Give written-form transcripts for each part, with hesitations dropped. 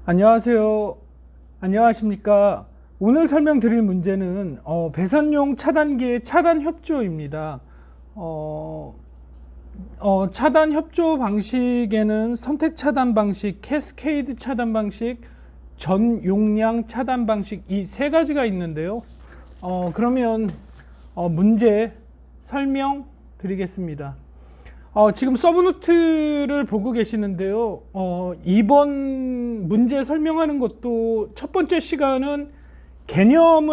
안녕하세요. 안녕하십니까. 오늘 설명드릴 문제는 배선용 차단기의 차단 협조입니다. 차단 협조 방식에는 선택 차단 방식, 캐스케이드 차단 방식, 전 용량 차단 방식 이 세 가지가 있는데요. 그러면 문제 설명드리겠습니다. 지금 서브노트를 보고 계시는데요. 이번 문제 설명하는 것도 첫 번째 시간은 개념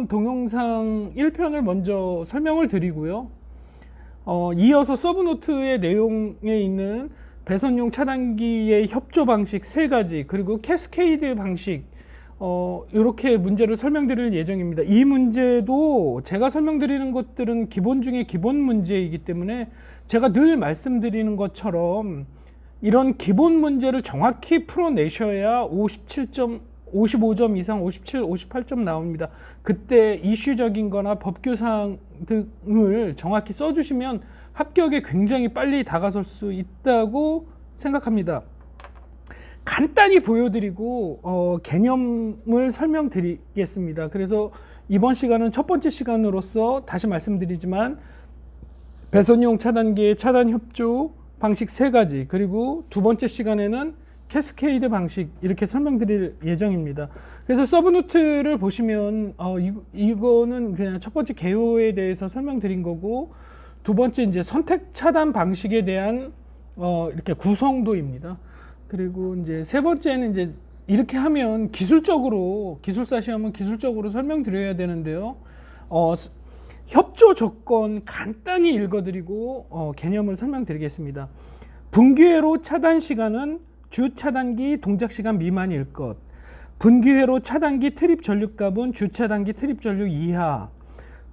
동영상 1편을 먼저 설명을 드리고요. 이어서 서브노트의 내용에 있는 배선용 차단기의 협조 방식 3가지, 그리고 캐스케이드 방식, 이렇게 문제를 설명드릴 예정입니다. 이 문제도 제가 설명드리는 것들은 기본 중에 기본 문제이기 때문에 제가 늘 말씀드리는 것처럼 이런 기본 문제를 정확히 풀어내셔야 55점 이상 57, 58점 나옵니다. 그때 이슈적인 거나 법규사항 등을 정확히 써주시면 합격에 굉장히 빨리 다가설 수 있다고 생각합니다. 간단히 보여드리고 개념을 설명드리겠습니다. 그래서 이번 시간은 첫 번째 시간으로서 다시 말씀드리지만 배선용 차단기의 차단 협조 방식 3가지, 그리고 두 번째 시간에는 캐스케이드 방식 이렇게 설명드릴 예정입니다. 그래서 서브노트를 보시면 이거는 그냥 첫 번째 개요에 대해서 설명드린 거고, 두 번째 이제 선택 차단 방식에 대한 이렇게 구성도입니다. 그리고 이제 세 번째는 이제 이렇게 하면 기술사 시험은 기술적으로 설명드려야 되는데요. 협조 조건 간단히 읽어드리고 개념을 설명드리겠습니다. 분기회로 차단 시간은 주 차단기 동작 시간 미만일 것. 분기회로 차단기 트립 전류값은 주 차단기 트립 전류 이하.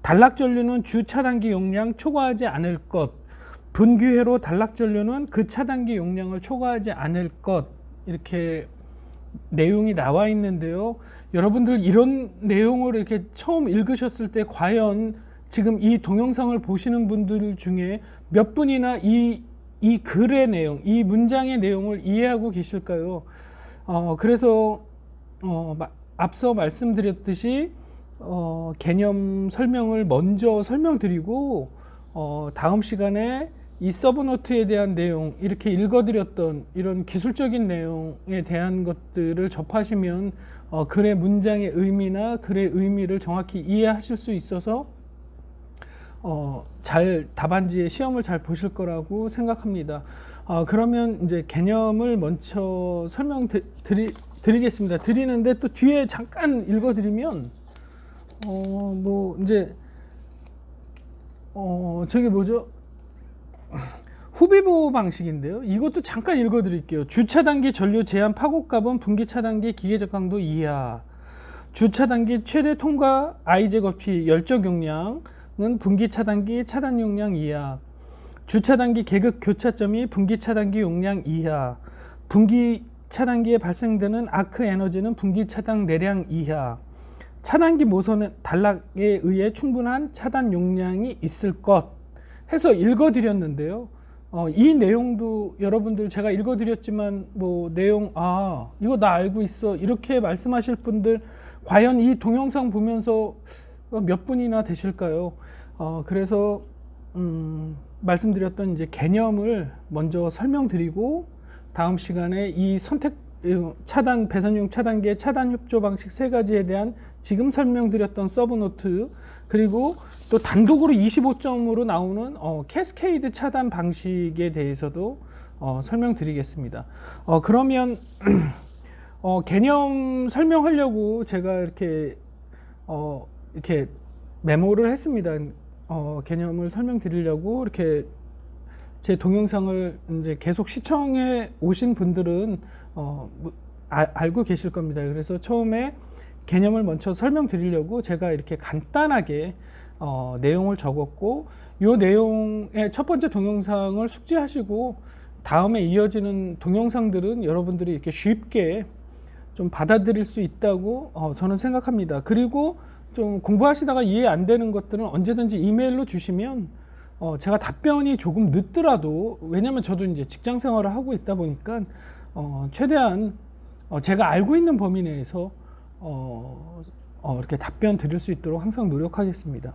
단락 전류는 주 차단기 용량 초과하지 않을 것. 분기회로 단락 전류는 그 차단기 용량을 초과하지 않을 것. 이렇게 내용이 나와 있는데요. 여러분들 이런 내용을 이렇게 처음 읽으셨을 때 과연 지금 이 동영상을 보시는 분들 중에 몇 분이나 이 글의 내용, 이 문장의 내용을 이해하고 계실까요? 그래서 앞서 말씀드렸듯이 개념 설명을 먼저 설명드리고 다음 시간에 이 서브노트에 대한 내용, 이렇게 읽어드렸던 이런 기술적인 내용에 대한 것들을 접하시면 글의 문장의 의미나 글의 의미를 정확히 이해하실 수 있어서 답안지의 시험을 잘 보실 거라고 생각합니다. 그러면 이제 개념을 먼저 설명드리겠습니다. 드리는데 또 뒤에 잠깐 읽어드리면 저게 뭐죠? 후비보호 방식인데요. 이것도 잠깐 읽어드릴게요. 주차단기 전류 제한 파고값은 분기차단기 기계적 강도 이하. 주차단기 최대 통과 I제곱피 열적 용량은 분기차단기 차단 용량 이하. 주차단기 계급 교차점이 분기차단기 용량 이하. 분기차단기에 발생되는 아크 에너지는 분기차단 내량 이하. 차단기 모선은 단락에 의해 충분한 차단 용량이 있을 것 해서 읽어드렸는데요. 이 내용도 여러분들 제가 읽어드렸지만 내용 이거 나 알고 있어 이렇게 말씀하실 분들 과연 이 동영상 보면서 몇 분이나 되실까요? 그래서 말씀드렸던 이제 개념을 먼저 설명드리고 다음 시간에 이 선택 차단 배선용 차단기의 차단 협조 방식 3가지에 대한 지금 설명드렸던 서브노트, 그리고 또 단독으로 25점으로 나오는 캐스케이드 차단 방식에 대해서도 설명드리겠습니다. 그러면 개념 설명하려고 제가 이렇게 메모를 했습니다. 개념을 설명드리려고 이렇게 제 동영상을 이제 계속 시청해 오신 분들은 알고 계실 겁니다. 그래서 처음에 개념을 먼저 설명드리려고 제가 이렇게 간단하게 내용을 적었고, 이 내용의 첫 번째 동영상을 숙지하시고 다음에 이어지는 동영상들은 여러분들이 이렇게 쉽게 좀 받아들일 수 있다고 저는 생각합니다. 그리고 좀 공부하시다가 이해 안 되는 것들은 언제든지 이메일로 주시면 제가 답변이 조금 늦더라도, 왜냐면 저도 이제 직장 생활을 하고 있다 보니까 최대한 제가 알고 있는 범위 내에서 이렇게 답변 드릴 수 있도록 항상 노력하겠습니다.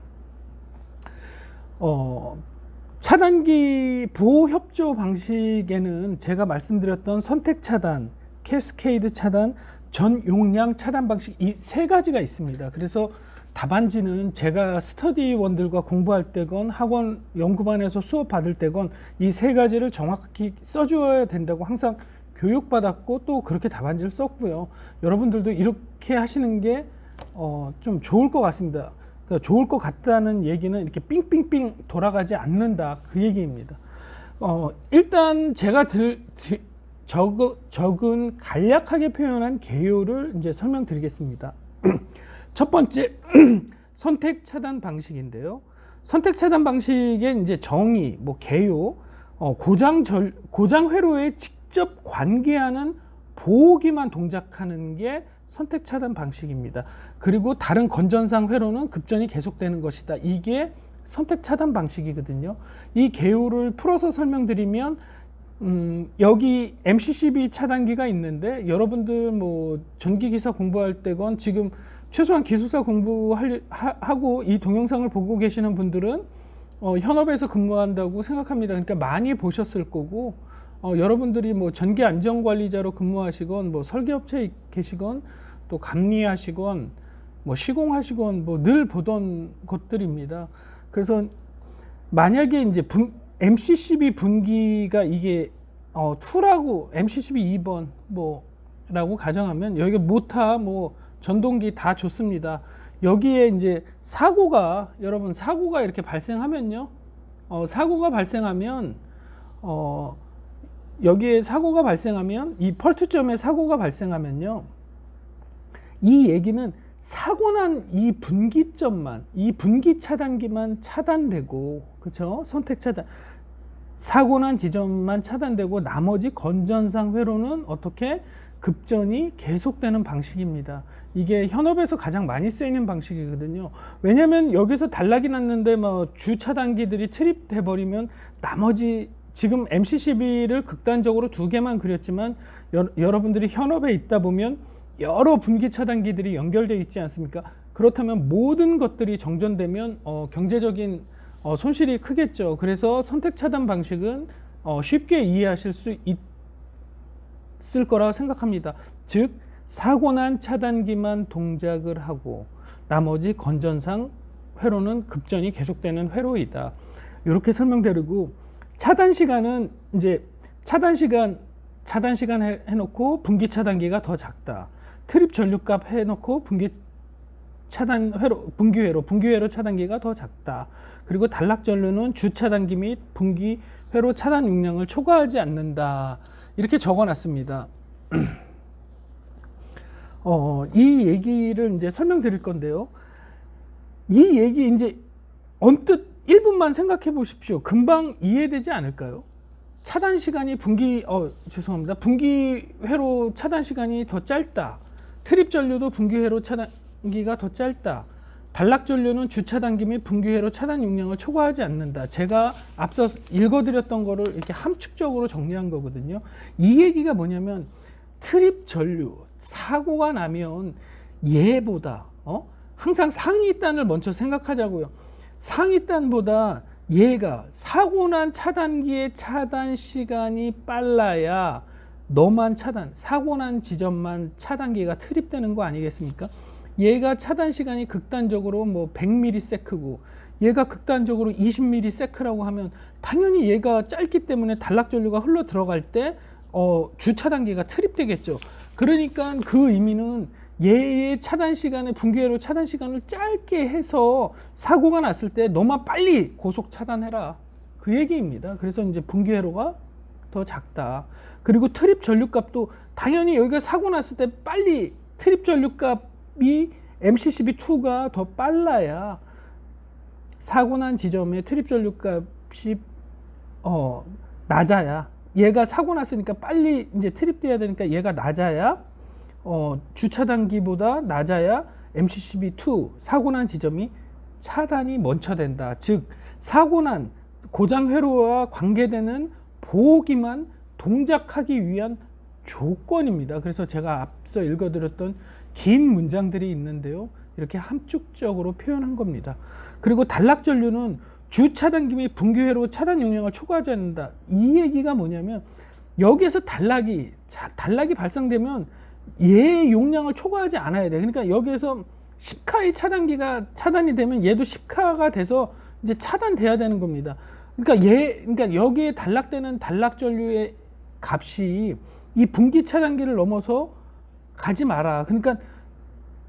차단기 보호 협조 방식에는 제가 말씀드렸던 선택 차단, 캐스케이드 차단, 전 용량 차단 방식 이 세 가지가 있습니다. 그래서 답안지는 제가 스터디원들과 공부할 때건 학원 연구반에서 수업 받을 때건 이 세 가지를 정확히 써주어야 된다고 항상 교육받았고 또 그렇게 답안지를 썼고요. 여러분들도 이렇게 하시는 게 좀 좋을 것 같습니다. 그러니까 좋을 것 같다는 얘기는 이렇게 삥삥삥 돌아가지 않는다 그 얘기입니다. 일단 제가 적은 간략하게 표현한 개요를 이제 설명드리겠습니다. 첫 번째 선택 차단 방식인데요. 선택 차단 방식의 이제 정의, 뭐 개요, 고장 회로에 직접 관계하는 보호기만 동작하는 게 선택 차단 방식입니다. 그리고 다른 건전상 회로는 급전이 계속되는 것이다. 이게 선택 차단 방식이거든요. 이 개요를 풀어서 설명드리면 여기 MCCB 차단기가 있는데 여러분들 뭐 전기기사 공부할 때건 지금 최소한 기술사 공부하고 이 동영상을 보고 계시는 분들은 현업에서 근무한다고 생각합니다. 그러니까 많이 보셨을 거고 여러분들이 뭐 전기 안전관리자로 근무하시건 뭐 설계업체에 계시건 또 감리하시건 뭐 시공하시건 뭐 늘 보던 것들입니다. 그래서 만약에 이제 MCCB 분기가 이게 2라고 MCCB 2번 뭐라고 가정하면 여기 모타 뭐 전동기 다 좋습니다. 여기에 이제 여러분 사고가 이렇게 발생하면요. 사고가 발생하면 여기에 사고가 발생하면 이 펄트점에 사고가 발생하면요. 이 얘기는 사고 난 이 분기점만, 이 분기 차단기만 차단되고, 그렇죠? 선택 차단. 사고 난 지점만 차단되고 나머지 건전상 회로는 어떻게 급전이 계속되는 방식입니다. 이게 현업에서 가장 많이 쓰이는 방식이거든요. 왜냐하면 여기서 단락이 났는데 뭐 주 차단기들이 트립돼 버리면 나머지 지금 MCCB를 극단적으로 2개만 그렸지만 여러분들이 현업에 있다 보면 여러 분기 차단기들이 연결되어 있지 않습니까? 그렇다면 모든 것들이 정전되면 경제적인 손실이 크겠죠. 그래서 선택 차단 방식은 쉽게 이해하실 수 있을 거라고 생각합니다. 즉 사고 난 차단기만 동작을 하고 나머지 건전상 회로는 급전이 계속되는 회로이다. 이렇게 설명드리고 차단 시간은 이제 차단 시간 해놓고 분기 차단기가 더 작다. 트립 전류값 해놓고 분기 회로 차단기가 더 작다. 그리고 단락 전류는 주 차단기 및 분기 회로 차단 용량을 초과하지 않는다. 이렇게 적어놨습니다. 이 얘기를 이제 설명드릴 건데요. 이 얘기 이제 언뜻 1분만 생각해 보십시오. 금방 이해되지 않을까요? 차단 시간이 분기 회로 차단 시간이 더 짧다. 트립 전류도 분기 회로 차단기가 더 짧다. 단락 전류는 주 차단기 및 분기 회로 차단 용량을 초과하지 않는다. 제가 앞서 읽어드렸던 거를 이렇게 함축적으로 정리한 거거든요. 이 얘기가 뭐냐면 트립 전류 사고가 나면 얘보다 항상 상위단을 먼저 생각하자고요. 상위단보다 얘가 사고 난 차단기의 차단 시간이 빨라야 사고 난 지점만 차단기가 트립되는 거 아니겠습니까? 얘가 차단 시간이 극단적으로 뭐 100ms고 얘가 극단적으로 20ms라고 하면 당연히 얘가 짧기 때문에 단락 전류가 흘러 들어갈 때 주 차단기가 트립되겠죠. 그러니까 그 의미는 얘의 차단 시간을 분기회로 차단 시간을 짧게 해서 사고가 났을 때 너만 빨리 고속 차단해라. 그 얘기입니다. 그래서 이제 분기회로가 더 작다. 그리고 트립 전류값도 당연히 여기가 사고 났을 때 빨리 트립 전류값이 MCCB2가 더 빨라야 사고 난 지점의 트립 전류값이 낮아야 얘가 사고 났으니까 빨리 이제 트립돼야 되니까 얘가 낮아야 주차단기보다 낮아야 MCCB2 사고 난 지점이 차단이 먼저 된다. 즉 사고 난 고장 회로와 관계되는 보호기만 동작하기 위한 조건입니다. 그래서 제가 앞서 읽어드렸던 긴 문장들이 있는데요. 이렇게 함축적으로 표현한 겁니다. 그리고 단락전류는 주 차단기 및 분기회로 차단 용량을 초과하지 않는다. 이 얘기가 뭐냐면 여기에서 단락이 발생되면 얘의 용량을 초과하지 않아야 돼. 그러니까 여기에서 10카의 차단기가 차단이 되면 얘도 10카가 돼서 이제 차단돼야 되는 겁니다. 그러니까 여기에 단락되는 단락전류의 값이 이 분기 차단기를 넘어서 가지 마라. 그러니까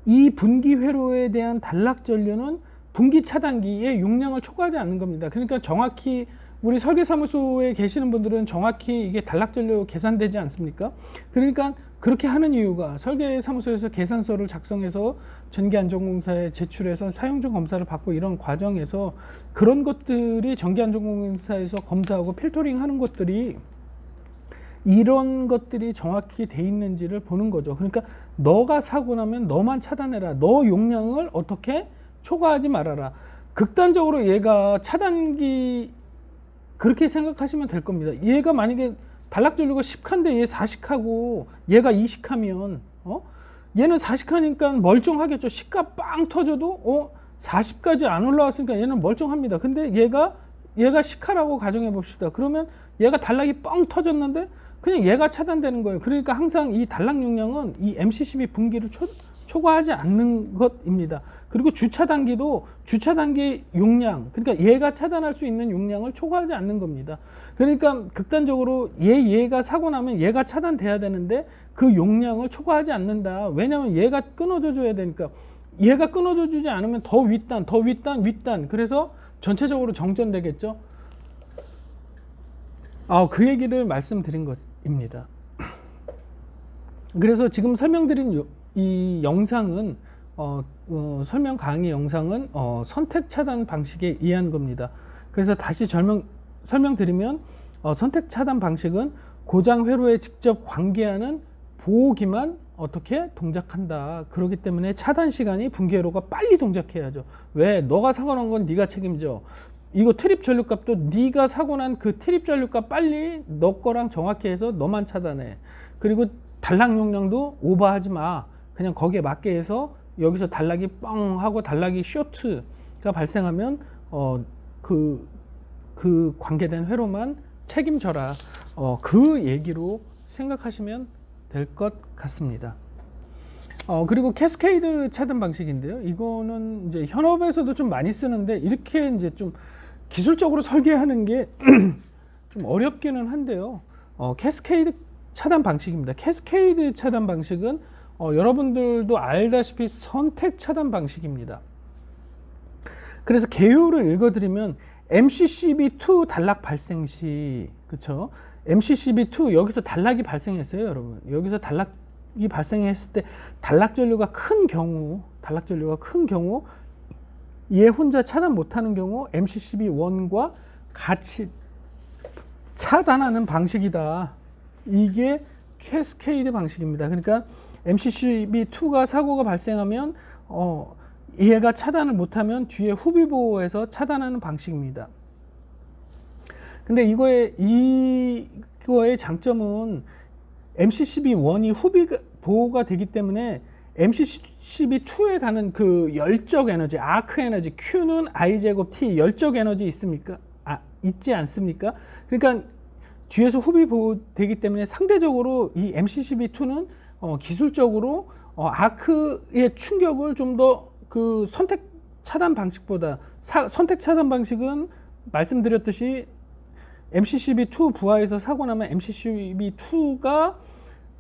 이 분기 회로에 대한 단락전류는 분기 차단기의 용량을 초과하지 않는 겁니다. 그러니까 정확히 우리 설계사무소에 계시는 분들은 정확히 이게 단락전류 계산되지 않습니까? 그러니까 그렇게 하는 이유가 설계사무소에서 계산서를 작성해서 전기안전공사에 제출해서 사용자 검사를 받고 이런 과정에서 그런 것들이 전기안전공사에서 검사하고 필터링 하는 것들이 이런 것들이 정확히 돼 있는지를 보는 거죠. 그러니까 너가 사고 나면 너만 차단해라. 너 용량을 어떻게 초과하지 말아라. 극단적으로 얘가 차단기 그렇게 생각하시면 될 겁니다. 얘가 만약에 단락전류가 10카인데 얘 40카고 얘가 20카면 얘는 40카니까 멀쩡하겠죠. 10카 빵 터져도 40까지 안 올라왔으니까 얘는 멀쩡합니다. 근데 얘가 10카라고 가정해 봅시다. 그러면 얘가 단락이 뻥 터졌는데 그냥 얘가 차단되는 거예요. 그러니까 항상 이 단락 용량은 이 MC12 분기를 초과하지 않는 것입니다. 그리고 주차단기도 주차단기 용량, 그러니까 얘가 차단할 수 있는 용량을 초과하지 않는 겁니다. 그러니까 극단적으로 얘가 사고 나면 얘가 차단돼야 되는데 그 용량을 초과하지 않는다. 왜냐하면 얘가 끊어져 줘야 되니까. 얘가 끊어져 주지 않으면 더 윗단, 윗단. 그래서 전체적으로 정전되겠죠. 그 얘기를 말씀드린 것입니다. 그래서 지금 설명드린 이 영상은 설명 강의 영상은 선택 차단 방식에 의한 겁니다. 그래서 다시 설명드리면 선택 차단 방식은 고장 회로에 직접 관계하는 보호기만 어떻게 동작한다. 그렇기 때문에 차단 시간이 분기 회로가 빨리 동작해야죠. 왜? 너가 사고 난 건 네가 책임져. 이거 트립 전류값도 네가 사고 난 그 트립 전류값 빨리 너 거랑 정확히 해서 너만 차단해. 그리고 단락 용량도 오버하지 마. 그냥 거기에 맞게 해서 여기서 단락이 뻥 하고 단락이 쇼트가 발생하면 그 관계된 회로만 책임져라. 그 얘기로 생각하시면 될 것 같습니다. 그리고 캐스케이드 차단 방식인데요. 이거는 이제 현업에서도 좀 많이 쓰는데 이렇게 이제 좀 기술적으로 설계하는 게 좀 어렵기는 한데요. 캐스케이드 차단 방식입니다. 캐스케이드 차단 방식은 여러분들도 알다시피 선택 차단 방식입니다. 그래서 개요를 읽어드리면 MCCB2 단락 발생 시, 그쵸? MCCB2 여기서 단락이 발생했어요, 여러분. 여기서 단락이 발생했을 때 단락전류가 큰 경우 얘 혼자 차단 못하는 경우 MCCB1과 같이 차단하는 방식이다. 이게 캐스케이드 방식입니다. 그러니까 MCCB2가 사고가 발생하면 얘가 차단을 못하면 뒤에 후비보호에서 차단하는 방식입니다. 근데 이거의 장점은 MCCB1이 후비보호가 되기 때문에 MCCB2에 가는 그 열적 에너지, 아크 에너지, Q는 I 제곱 T 열적 에너지 있습니까? 있지 않습니까? 그러니까 뒤에서 후비보호 되기 때문에 상대적으로 이 MCCB2는 기술적으로 아크의 충격을 좀 더 그 선택 차단 방식보다 선택 차단 방식은 말씀드렸듯이 MCCB2 부하에서 사고 나면 MCCB2가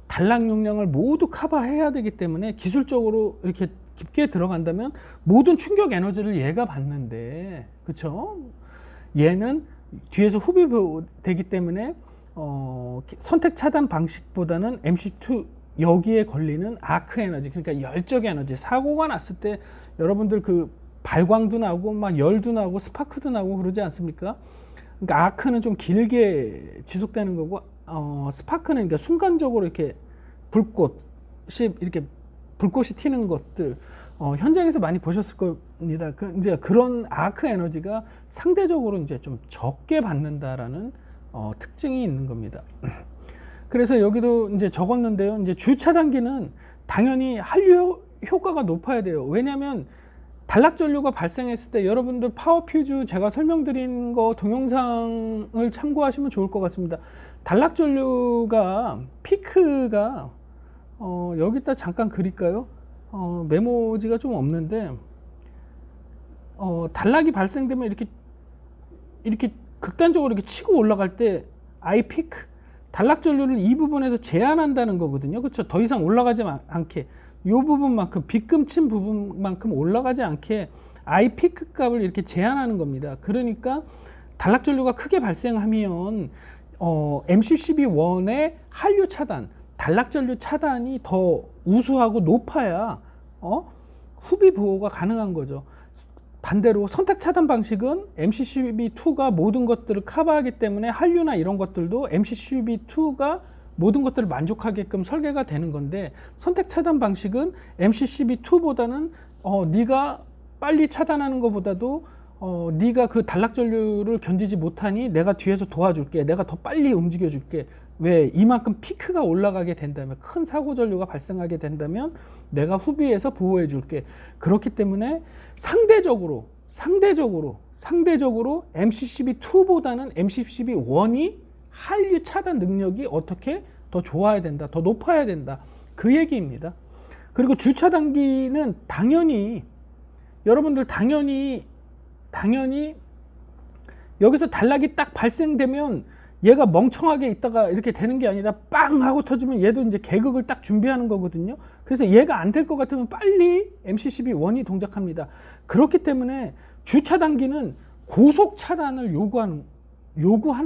단락 용량을 모두 커버해야 되기 때문에 기술적으로 이렇게 깊게 들어간다면 모든 충격 에너지를 얘가 받는데, 그렇죠? 얘는 뒤에서 후비보호 되기 때문에 선택 차단 방식보다는 MC2 여기에 걸리는 아크 에너지, 그러니까 열적 에너지, 사고가 났을 때 여러분들 그 발광도 나고 막 열도 나고 스파크도 나고 그러지 않습니까? 그러니까 아크는 좀 길게 지속되는 거고 스파크는 그러니까 순간적으로 이렇게 불꽃이 튀는 것들 현장에서 많이 보셨을 겁니다. 이제 그런 아크 에너지가 상대적으로 이제 좀 적게 받는다라는 특징이 있는 겁니다. 그래서 여기도 이제 적었는데요. 이제 주 차단기는 당연히 한류 효과가 높아야 돼요. 왜냐하면 단락전류가 발생했을 때 여러분들 파워퓨즈 제가 설명드린 거 동영상을 참고하시면 좋을 것 같습니다. 단락전류가 피크가 여기다 잠깐 그릴까요? 메모지가 좀 없는데 단락이 발생되면 이렇게 극단적으로 이렇게 치고 올라갈 때 I 피크 단락전류를 이 부분에서 제한한다는 거거든요. 그렇죠? 더 이상 올라가지 않게 이 부분만큼 빗금친 부분만큼 올라가지 않게 I 피크 값을 이렇게 제한하는 겁니다. 그러니까 단락전류가 크게 발생하면 MC12원의 한류 차단, 단락전류 차단이 더 우수하고 높아야 후비 보호가 가능한 거죠. 반대로 선택 차단 방식은 MC12-2가 모든 것들을 커버하기 때문에 한류나 이런 것들도 MC12-2가 모든 것들을 만족하게끔 설계가 되는 건데, 선택 차단 방식은 MC12-2보다는 네가 빨리 차단하는 것보다도 네가 그 단락전류를 견디지 못하니 내가 뒤에서 도와줄게, 내가 더 빨리 움직여줄게. 왜? 이만큼 피크가 올라가게 된다면, 큰 사고 전류가 발생하게 된다면 내가 후비에서 보호해 줄게. 그렇기 때문에 상대적으로 MC12-2보다는 MC12-1이 한류 차단 능력이 어떻게 더 좋아야 된다, 더 높아야 된다, 그 얘기입니다. 그리고 주 차단기는 당연히 여러분들 당연히 여기서 단락이 딱 발생되면 얘가 멍청하게 있다가 이렇게 되는 게 아니라 빵 하고 터지면 얘도 이제 개극을 딱 준비하는 거거든요. 그래서 얘가 안 될 것 같으면 빨리 MC12-1이 동작합니다. 그렇기 때문에 주 차단기는 고속 차단을 요구하는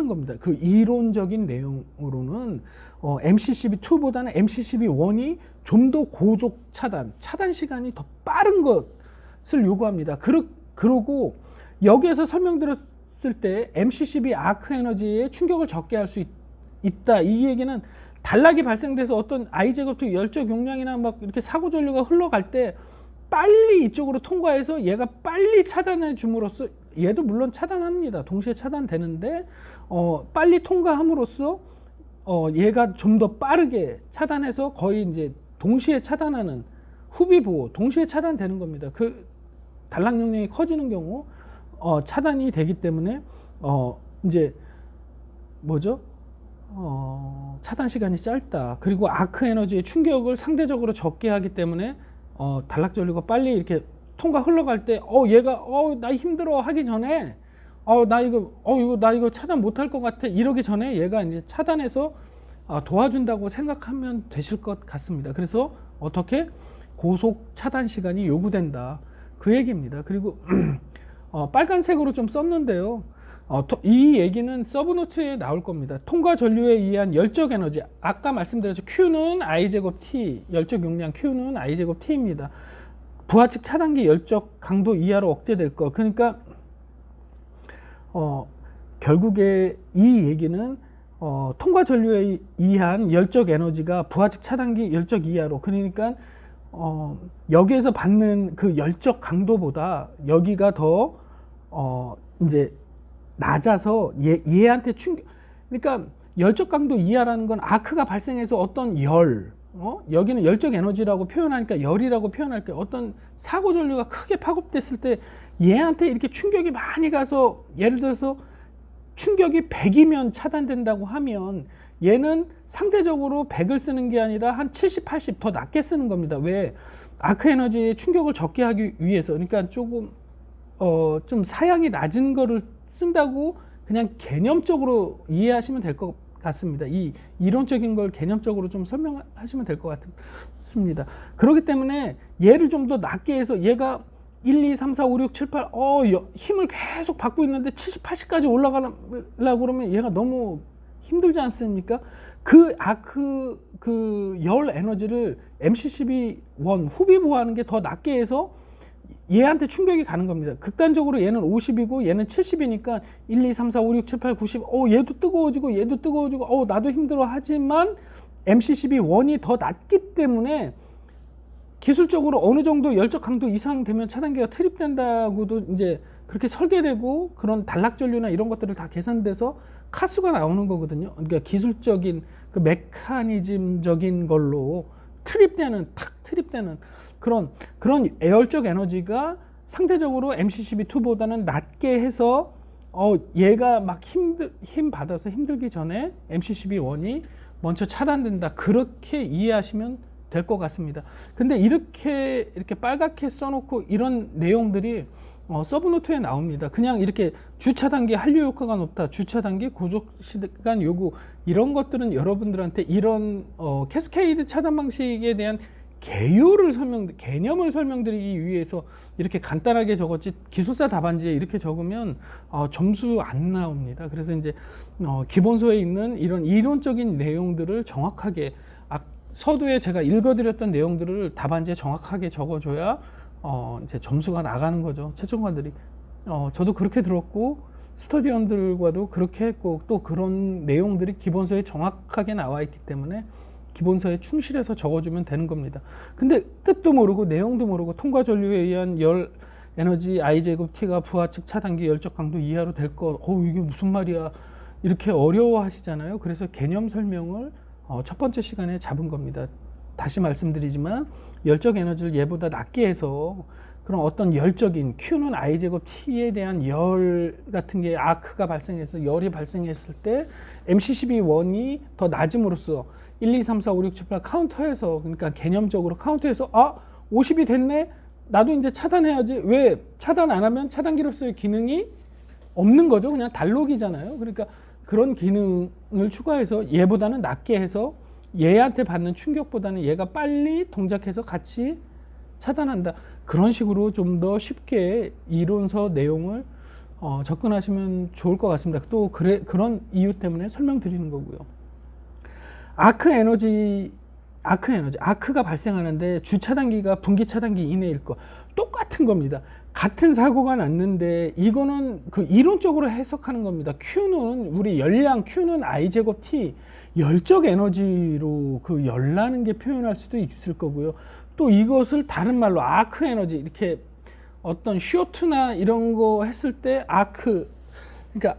겁니다. 그 이론적인 내용으로는 MC12-2보다는 MC12-1이 좀 더 고속 차단 시간이 더 빠른 것을 요구합니다. 그러고 여기에서 설명드렸을 때 MC12 아크 에너지에 충격을 적게 할 수 있다. 이 얘기는 단락이 발생돼서 어떤 I제곱트 열적 용량이나 막 이렇게 사고 전류가 흘러갈 때 빨리 이쪽으로 통과해서 얘가 빨리 차단해 줌으로써, 얘도 물론 차단합니다. 동시에 차단되는데 빨리 통과함으로써 얘가 좀 더 빠르게 차단해서 거의 이제 동시에 차단하는 후비 보호, 동시에 차단되는 겁니다. 그 단락 용량이 커지는 경우 차단이 되기 때문에 이제 뭐죠? 차단 시간이 짧다. 그리고 아크 에너지의 충격을 상대적으로 적게 하기 때문에 단락 전류가 빨리 이렇게 통과 흘러갈 때 얘가 나 힘들어 하기 전에 나 이거 차단 못할 것 같아 이러기 전에 얘가 이제 차단해서 도와준다고 생각하면 되실 것 같습니다. 그래서 어떻게 고속 차단 시간이 요구된다, 그 얘기입니다. 그리고 빨간색으로 좀 썼는데요. 이 얘기는 서브노트에 나올 겁니다. 통과 전류에 의한 열적 에너지, 아까 말씀드렸죠. Q는 I제곱 T, 열적 용량 Q는 I제곱 T입니다. 부하측 차단기 열적 강도 이하로 억제될 거. 그러니까 결국에 이 얘기는 통과 전류에 의한 열적 에너지가 부하측 차단기 열적 이하로, 그러니까 여기에서 받는 그 열적 강도보다 여기가 더 이제 낮아서 얘한테 충격, 그러니까 열적 강도 이하라는 건 아크가 발생해서 어떤 여기는 열적 에너지라고 표현하니까 열이라고 표현할게요. 어떤 사고 전류가 크게 파급됐을 때 얘한테 이렇게 충격이 많이 가서, 예를 들어서 충격이 100이면 차단된다고 하면 얘는 상대적으로 100을 쓰는 게 아니라 한 70, 80 더 낮게 쓰는 겁니다. 왜? 아크 에너지의 충격을 적게 하기 위해서. 그러니까 조금 좀 사양이 낮은 거를 쓴다고 그냥 개념적으로 이해하시면 될 것 같습니다. 이 이론적인 걸 개념적으로 좀 설명하시면 될 것 같습니다. 그렇기 때문에 얘를 좀 더 낮게 해서 얘가 1, 2, 3, 4, 5, 6, 7, 8 힘을 계속 받고 있는데 70, 80까지 올라가려고 그러면 얘가 너무 힘들지 않습니까? 그 아크 열 에너지를 MC12-1 후비 보호하는 게 더 낮게 해서 얘한테 충격이 가는 겁니다. 극단적으로 얘는 50이고 얘는 70이니까 1, 2, 3, 4, 5, 6, 7, 8, 90 얘도 뜨거워지고 얘도 뜨거워지고 나도 힘들어 하지만 MC12-1이 더 낮기 때문에 기술적으로 어느 정도 열적 강도 이상 되면 차단기가 트립된다고도 이제 그렇게 설계되고, 그런 단락 전류나 이런 것들을 다 계산돼서 카수가 나오는 거거든요. 그러니까 기술적인 그 메커니즘적인 걸로 트립되는 그런 에어적 에너지가 상대적으로 MCCB2보다는 낮게 해서 얘가 막 힘 받아서 힘들기 전에 MCCB1이 먼저 차단된다. 그렇게 이해하시면 될 것 같습니다. 근데 이렇게 빨갛게 써놓고 이런 내용들이 서브노트에 나옵니다. 그냥 이렇게 주차단기 한류 효과가 높다, 주차단기 고속 시간 요구, 이런 것들은 여러분들한테 이런 캐스케이드 차단 방식에 대한 개념을 설명드리기 위해서 이렇게 간단하게 적었지, 기술사 답안지에 이렇게 적으면 점수 안 나옵니다. 그래서 이제 기본서에 있는 이런 이론적인 내용들을 정확하게, 서두에 제가 읽어드렸던 내용들을 답안지에 정확하게 적어줘야 이제 점수가 나가는 거죠. 채점관들이. 저도 그렇게 들었고 스터디원들과도 그렇게 했고, 또 그런 내용들이 기본서에 정확하게 나와 있기 때문에 기본서에 충실해서 적어주면 되는 겁니다. 근데 뜻도 모르고 내용도 모르고 통과 전류에 의한 열 에너지 I제곱 T가 부하측 차단기 열적 강도 이하로 될 것, 이게 무슨 말이야, 이렇게 어려워하시잖아요. 그래서 개념 설명을 첫 번째 시간에 잡은 겁니다. 다시 말씀드리지만 열적 에너지를 얘보다 낮게 해서 그런 어떤 열적인 Q는 I제곱 T에 대한 열 같은 게 아크가 발생해서 열이 발생했을 때 MCCB1이 더 낮음으로써 1, 2, 3, 4, 5, 6, 7, 8 카운터해서, 그러니까 개념적으로 카운터해서 50이 됐네? 나도 이제 차단해야지. 왜? 차단 안 하면 차단기로서의 기능이 없는 거죠. 그냥 단록이잖아요. 그러니까 그런 기능을 추가해서 얘보다는 낮게 해서 얘한테 받는 충격보다는 얘가 빨리 동작해서 같이 차단한다. 그런 식으로 좀 더 쉽게 이론서 내용을 접근하시면 좋을 것 같습니다. 또 그런 이유 때문에 설명드리는 거고요. 아크가 발생하는데 주차단기가 분기차단기 이내일 거 똑같은 겁니다. 같은 사고가 났는데 이거는 그 이론적으로 해석하는 겁니다. Q는 우리 열량, Q는 I제곱 T 열적 에너지로 그 열나는 게 표현할 수도 있을 거고요. 또 이것을 다른 말로 아크 에너지, 이렇게 어떤 쇼트나 이런 거 했을 때 그러니까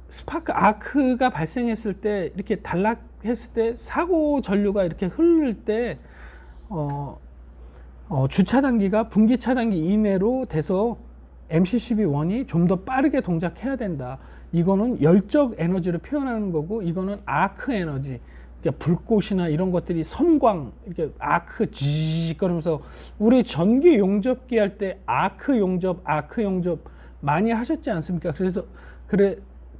스파크 아크가 발생했을 때, 이렇게 단락했을 때 사고 전류가 이렇게 흐를 때 주차단기가 분기차단기 이내로 돼서 MCCB1이 좀 더 빠르게 동작해야 된다. 이거는 열적 에너지를 표현하는 거고, 이거는 아크 에너지, 그러니까 불꽃이나 이런 것들이 섬광, 이렇게 아크 지직거리면서, 우리 전기 용접기 할 때 아크 용접 많이 하셨지 않습니까? 그래서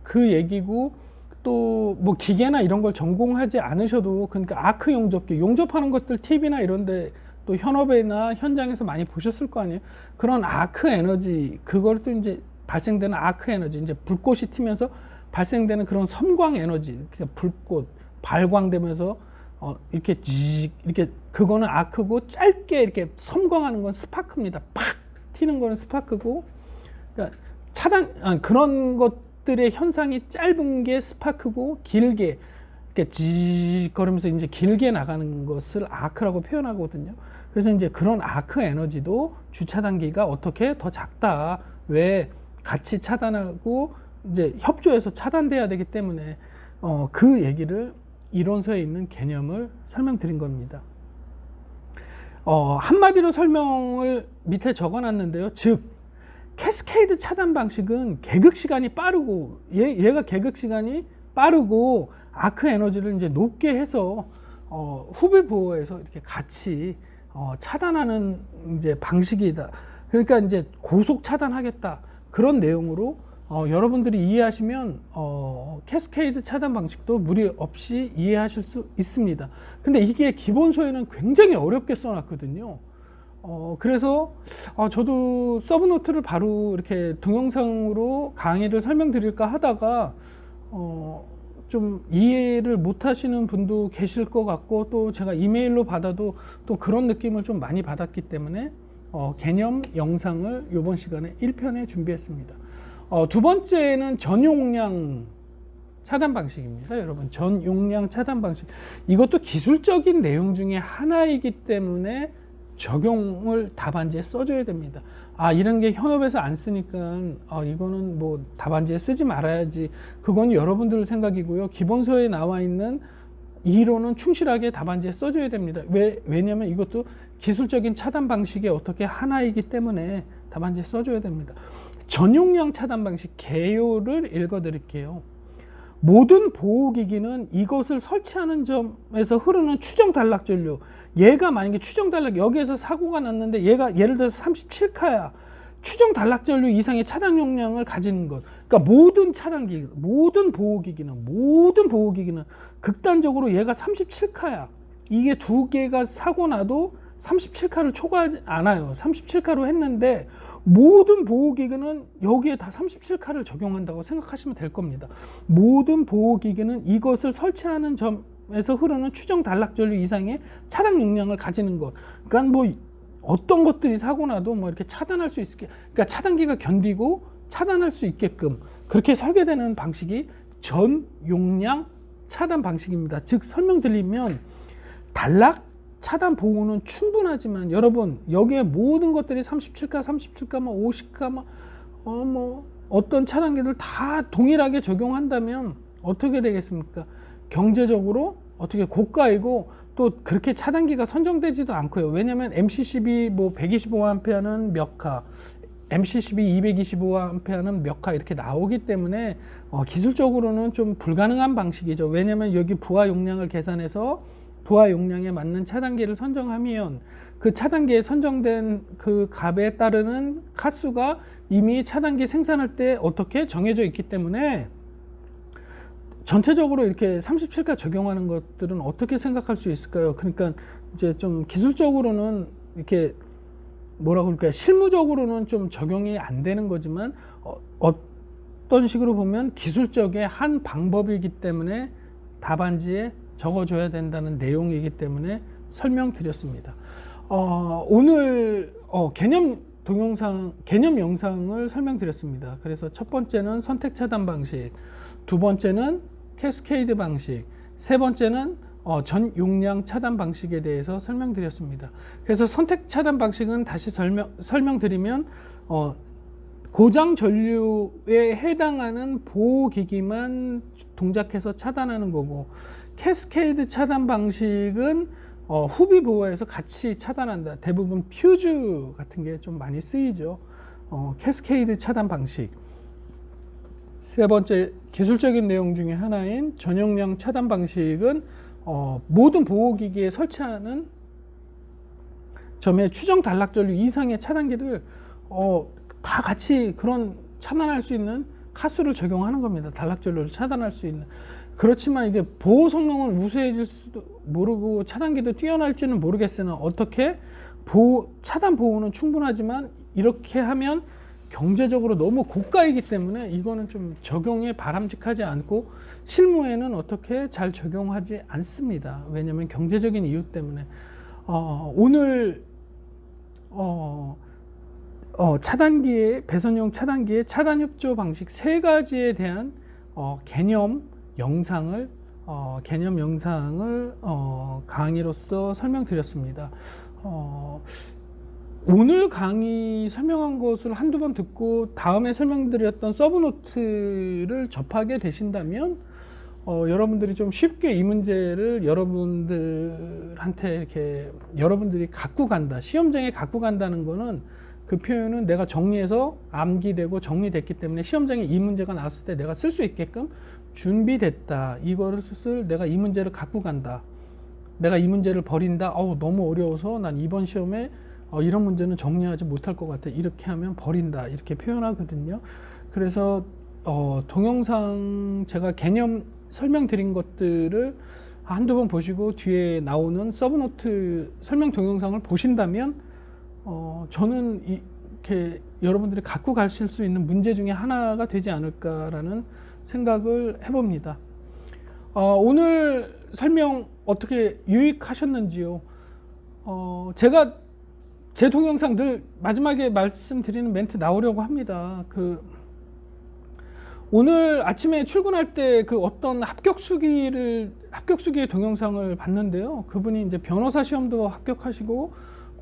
그 얘기고, 또 뭐 기계나 이런 걸 전공하지 않으셔도, 그러니까 아크 용접기 용접하는 것들 TV나 이런데 또 현업이나 현장에서 많이 보셨을 거 아니에요. 그런 아크 에너지, 그걸 또 이제 발생되는 아크 에너지, 이제 불꽃이 튀면서 발생되는 그런 섬광 에너지, 그러니까 불꽃 발광되면서 이렇게 이렇게, 그거는 아크고, 짧게 이렇게 섬광하는 건 스파크입니다. 팍 튀는 거는 스파크고, 그러니까 그런 것들의 현상이 짧은 게 스파크고, 길게 이렇게 지거리면서 이제 길게 나가는 것을 아크라고 표현하거든요. 그래서 이제 그런 아크 에너지도 주차단기가 어떻게 더 작다. 왜? 같이 차단하고 이제 협조해서 차단돼야 되기 때문에 그 얘기를 이론서에 있는 개념을 설명드린 겁니다. 한마디로 설명을 밑에 적어놨는데요. 즉 캐스케이드 차단 방식은 개극 시간이 빠르고, 얘가 개극 시간이 빠르고 아크 에너지를 이제 높게 해서 후배 보호해서 이렇게 같이 차단하는 이제 방식이다. 그러니까 이제 고속 차단하겠다. 그런 내용으로 여러분들이 이해하시면 캐스케이드 차단 방식도 무리 없이 이해하실 수 있습니다. 근데 이게 기본서에는 굉장히 어렵게 써놨거든요. 그래서 저도 서브노트를 바로 이렇게 동영상으로 강의를 설명드릴까 하다가 좀 이해를 못 하시는 분도 계실 것 같고, 또 제가 이메일로 받아도 또 그런 느낌을 좀 많이 받았기 때문에 개념 영상을 이번 시간에 1편에 준비했습니다. 두 번째는 전용량 차단 방식입니다. 여러분, 전용량 차단 방식, 이것도 기술적인 내용 중에 하나이기 때문에 적용을 답안지에 써줘야 됩니다. 이런 게 현업에서 안 쓰니까 이거는 뭐 답안지에 쓰지 말아야지. 그건 여러분들 생각이고요. 기본서에 나와 있는 이론은 충실하게 답안지에 써줘야 됩니다. 왜냐면 이것도 기술적인 차단 방식의 어떻게 하나이기 때문에 답안지에 써줘야 됩니다. 전용량 차단 방식 개요를 읽어드릴게요. 모든 보호기기는 이것을 설치하는 점에서 흐르는 추정 단락 전류, 얘가 만약에 추정 단락, 여기에서 사고가 났는데 얘가 예를 들어서 37카야. 추정 단락 전류 이상의 차단 용량을 가지는 것. 그러니까 모든 차단기기, 모든 보호기기는 극단적으로 얘가 37카야. 이게 두 개가 사고 나도 37카를 초과하지 않아요. 37카로 했는데 모든 보호기기는 여기에 다 37카를 적용한다고 생각하시면 될 겁니다. 모든 보호기기는 이것을 설치하는 점에서 흐르는 추정 단락 전류 이상의 차단 용량을 가지는 것. 그러니까 뭐 어떤 것들이 사고 나도 뭐 이렇게 차단할 수 있게, 그러니까 차단기가 견디고 차단할 수 있게끔 그렇게 설계되는 방식이 전용량 차단 방식입니다. 즉 설명드리면 단락 차단 보호는 충분하지만 여러분 여기에 모든 것들이 37가, 뭐 50가, 뭐 어떤 차단기를 다 동일하게 적용한다면 어떻게 되겠습니까? 경제적으로 어떻게 고가이고 또 그렇게 차단기가 선정되지도 않고요. 왜냐하면 MC12 뭐 125A는 몇 카, MC12 225A는 몇 카 이렇게 나오기 때문에 기술적으로는 좀 불가능한 방식이죠. 왜냐하면 여기 부하 용량을 계산해서 부하 용량에 맞는 차단기를 선정하면 그 차단기에 선정된 그 값에 따르는 카수가 이미 차단기 생산할 때 어떻게 정해져 있기 때문에 전체적으로 이렇게 37가 적용하는 것들은 어떻게 생각할 수 있을까요? 그러니까 이제 좀 기술적으로는 이렇게 뭐라고 그럴까요? 실무적으로는 좀 적용이 안 되는 거지만 어떤 식으로 보면 기술적의 한 방법이기 때문에 답안지에 적어줘야 된다는 내용이기 때문에 설명드렸습니다. 오늘 개념 영상을 설명드렸습니다. 그래서 첫 번째는 선택 차단 방식, 두 번째는 캐스케이드 방식, 세 번째는 전 용량 차단 방식에 대해서 설명드렸습니다. 그래서 선택 차단 방식은 다시 설명드리면 고장 전류에 해당하는 보호기기만 동작해서 차단하는 거고, 캐스케이드 차단 방식은 후비 보호에서 같이 차단한다. 대부분 퓨즈 같은 게 좀 많이 쓰이죠. 캐스케이드 차단 방식. 세 번째 기술적인 내용 중에 하나인 전용량 차단 방식은 모든 보호기기에 설치하는 점에 추정 단락 전류 이상의 차단기를 다 같이 그런 차단할 수 있는 카수를 적용하는 겁니다. 단락 전류를 차단할 수 있는. 그렇지만 이게 보호 성능은 우수해질 수도 모르고 차단기도 뛰어날지는 모르겠으나 어떻게 차단 보호는 충분하지만 이렇게 하면 경제적으로 너무 고가이기 때문에 이거는 좀 적용에 바람직하지 않고 실무에는 어떻게 잘 적용하지 않습니다. 왜냐하면 경제적인 이유 때문에. 오늘 차단기의 배선용 차단기의 차단 협조 방식 세 가지에 대한 개념 영상을 강의로서 설명드렸습니다. 오늘 강의 설명한 것을 한두 번 듣고 다음에 설명드렸던 서브노트를 접하게 되신다면 여러분들이 좀 쉽게 이 문제를 여러분들한테 이렇게 여러분들이 갖고 간다. 시험장에 갖고 간다는 거는 그 표현은 내가 정리해서 암기되고 정리됐기 때문에 시험장에 이 문제가 나왔을 때 내가 쓸 수 있게끔 준비됐다. 이거를 내가 이 문제를 갖고 간다. 내가 이 문제를 버린다. 너무 어려워서 난 이번 시험에 이런 문제는 정리하지 못할 것 같아. 이렇게 하면 버린다. 이렇게 표현하거든요. 그래서 동영상 제가 개념 설명드린 것들을 한두 번 보시고 뒤에 나오는 서브노트 설명 동영상을 보신다면 저는 이렇게 여러분들이 갖고 가실 수 있는 문제 중에 하나가 되지 않을까라는 생각을 해봅니다. 오늘 설명 어떻게 유익하셨는지요? 제가 제 동영상 늘 마지막에 말씀드리는 멘트 나오려고 합니다. 오늘 아침에 출근할 때 어떤 합격수기의 동영상을 봤는데요. 그분이 이제 변호사 시험도 합격하시고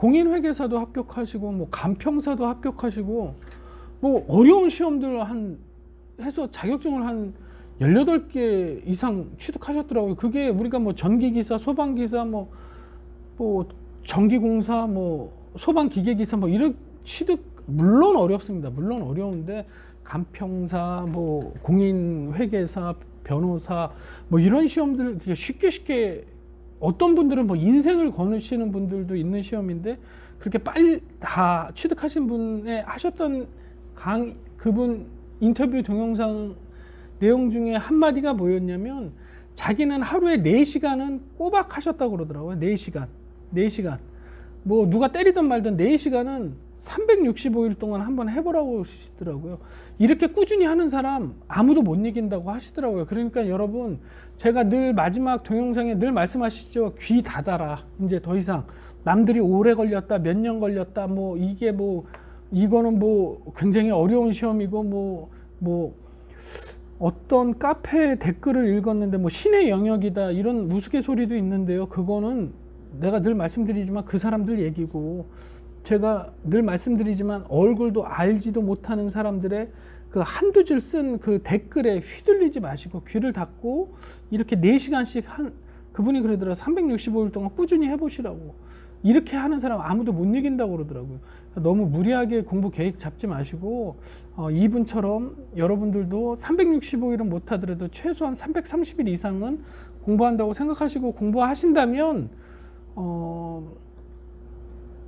공인회계사도 합격하시고 뭐 간평사도 합격하시고 뭐 어려운 시험들 해서 자격증을 한 18개 이상 취득하셨더라고요. 그게 우리가 뭐 전기기사, 소방기사, 뭐 전기공사, 뭐 소방기계기사 뭐 이런 취득 물론 어렵습니다. 물론 어려운데 간평사, 뭐 공인회계사, 변호사 뭐 이런 시험들 쉽게 어떤 분들은 뭐 인생을 거느시는 분들도 있는 시험인데 그렇게 빨리 다 취득하신 분의 하셨던 그분 인터뷰 동영상 내용 중에 한마디가 뭐였냐면 자기는 하루에 4시간은 꼬박 하셨다고 그러더라고요. 4시간. 뭐 누가 때리든 말든 4시간은 365일 동안 한번 해보라고 하시더라고요. 이렇게 꾸준히 하는 사람 아무도 못 이긴다고 하시더라고요. 그러니까 여러분, 제가 늘 마지막 동영상에 늘 말씀하시죠. 귀 닫아라. 이제 더 이상 남들이 오래 걸렸다, 몇 년 걸렸다, 뭐 이게 뭐 이거는 뭐 굉장히 어려운 시험이고 뭐 어떤 카페 댓글을 읽었는데 뭐 신의 영역이다 이런 우스갯소리도 있는데요. 그거는 내가 늘 말씀드리지만 그 사람들 얘기고, 제가 늘 말씀드리지만 얼굴도 알지도 못하는 사람들의 그 한두 줄 쓴 그 댓글에 휘둘리지 마시고 귀를 닫고 이렇게 4시간씩 그분이 그러더라. 365일 동안 꾸준히 해보시라고. 이렇게 하는 사람 아무도 못 이긴다고 그러더라고요. 너무 무리하게 공부 계획 잡지 마시고 이분처럼 여러분들도 365일은 못하더라도 최소한 330일 이상은 공부한다고 생각하시고 공부하신다면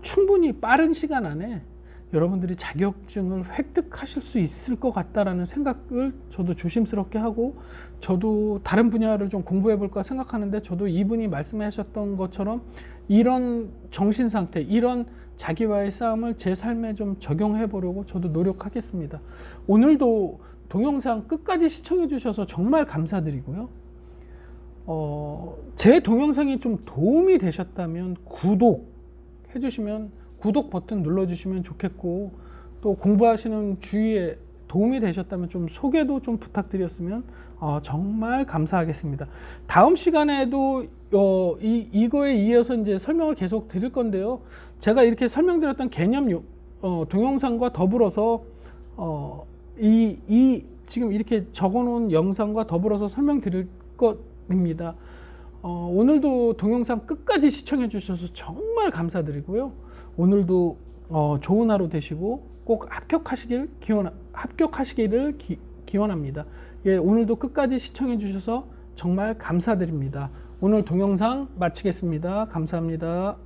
충분히 빠른 시간 안에 여러분들이 자격증을 획득하실 수 있을 것 같다라는 생각을 저도 조심스럽게 하고, 저도 다른 분야를 좀 공부해 볼까 생각하는데 저도 이분이 말씀하셨던 것처럼 이런 정신 상태, 이런 자기와의 싸움을 제 삶에 좀 적용해 보려고 저도 노력하겠습니다. 오늘도 동영상 끝까지 시청해 주셔서 정말 감사드리고요. 제 동영상이 좀 도움이 되셨다면 구독해 주시면, 구독 버튼 눌러주시면 좋겠고, 또 공부하시는 주위에 도움이 되셨다면 좀 소개도 좀 부탁드렸으면 정말 감사하겠습니다. 다음 시간에도 이거에 이어서 이제 설명을 계속 드릴 건데요. 제가 이렇게 설명드렸던 개념 동영상과 더불어서 지금 이렇게 적어놓은 영상과 더불어서 설명드릴 것입니다. 오늘도 동영상 끝까지 시청해 주셔서 정말 감사드리고요. 오늘도 좋은 하루 되시고 꼭 합격하시기를 기원합니다. 예, 오늘도 끝까지 시청해 주셔서 정말 감사드립니다. 오늘 동영상 마치겠습니다. 감사합니다.